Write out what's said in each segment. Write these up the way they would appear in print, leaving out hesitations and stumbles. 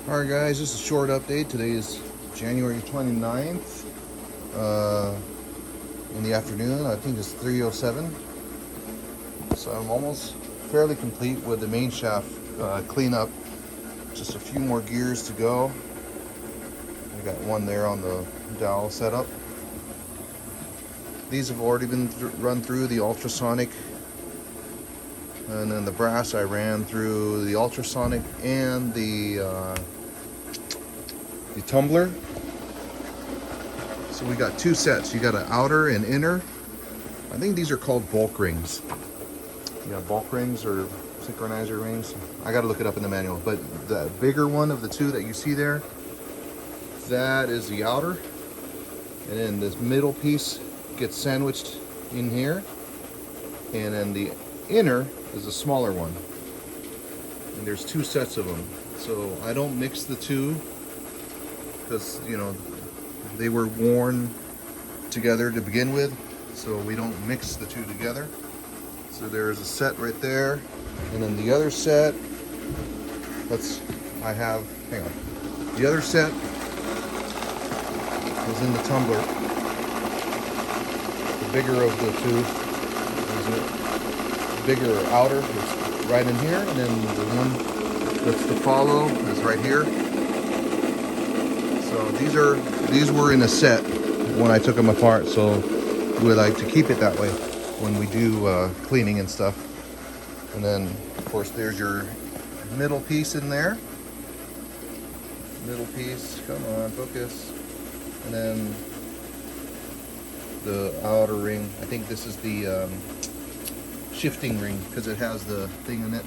Alright guys, just a short update. Today is January 29th in the afternoon. I think it's 3:07. So I'm almost fairly complete with the main shaft cleanup. Just a few more gears to go. I got one there on the dowel setup. These have already been run through the ultrasonic, and then the brass I ran through the ultrasonic and the tumbler. So we got two sets. You got an outer and inner. I think these are called bulk rings. Yeah, bulk rings or synchronizer rings. I got to look it up in the manual. But the bigger one of the two that you see there, that is the outer. And then this middle piece gets sandwiched in here. And then the inner is a smaller one. And there's two sets of them. So I don't mix the two, because you know they were worn together to begin with, so we don't mix the two together. So there's a set right there, and then the other set, hang on, the other set is in the tumbler. The bigger of the two, the bigger outer is right in here, and then the one that's to follow is right here. So these were in a set when I took them apart, so we like to keep it that way when we do cleaning and stuff. And then of course there's your middle piece in there. Middle piece, come on, focus. And then the outer ring. I think this is the shifting ring, because it has the thing in it.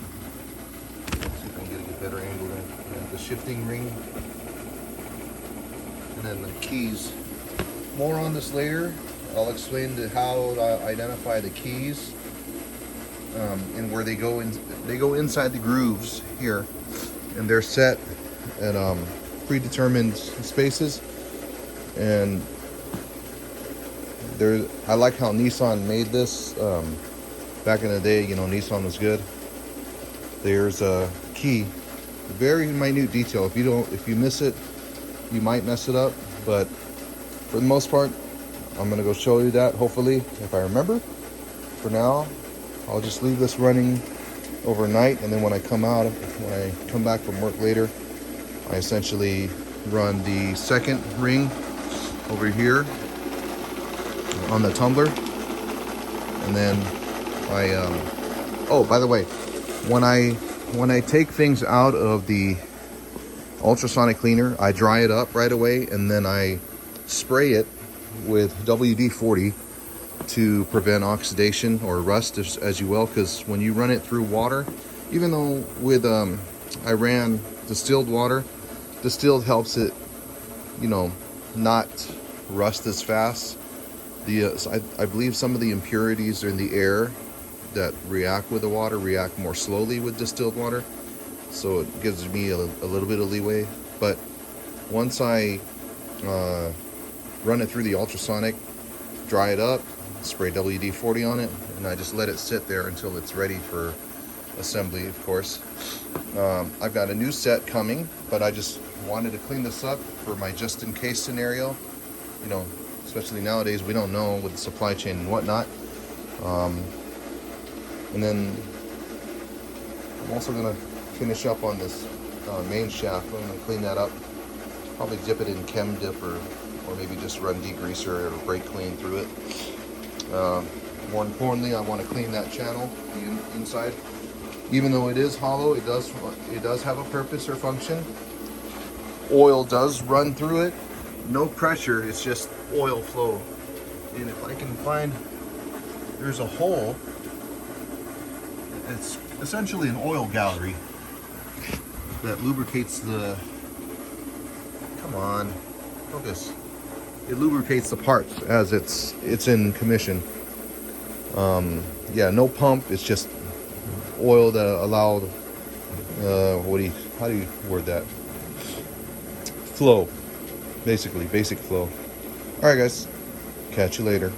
Let's see if I can get a better angle there. Yeah, the shifting ring. And then the keys. More on this later. I'll explain how to identify the keys and where they go in. They go inside the grooves here, and they're set at predetermined spaces. And I like how Nissan made this. Back in the day, you know, Nissan was good. There's a key, a very minute detail. If you miss it, you might mess it up, but for the most part, I'm gonna go show you that, hopefully, if I remember. For now, I'll just leave this running overnight, and then when I come back from work later, I essentially run the second ring over here on the tumbler, and then oh, by the way, when I take things out of the ultrasonic cleaner, I dry it up right away, and then I spray it with WD-40 to prevent oxidation or rust, as you will, because when you run it through water, even though with I ran distilled water, distilled helps it, you know, not rust as fast. I believe some of the impurities in the air that react with the water react more slowly with distilled water, so it gives me a little bit of leeway. But once I run it through the ultrasonic, dry it up, spray WD-40 on it, and I just let it sit there until it's ready for assembly, of course. I've got a new set coming, but I just wanted to clean this up for my just-in-case scenario. You know, especially nowadays, we don't know with the supply chain and whatnot. And then I'm also going to finish up on this main shaft. I'm going to clean that up, probably dip it in chem dip, or maybe just run degreaser or brake clean through it. More importantly, I want to clean that channel, the inside. Even though it is hollow, it does have a purpose or function. Oil does run through it. No pressure, it's just oil flow. And if I can find, there's a hole. It's essentially an oil gallery that lubricates the, come on, focus. It lubricates the parts as it's in commission. Yeah, no pump. It's just oil that allowed how do you word that? Flow, basically, basic flow. All right, guys, catch you later.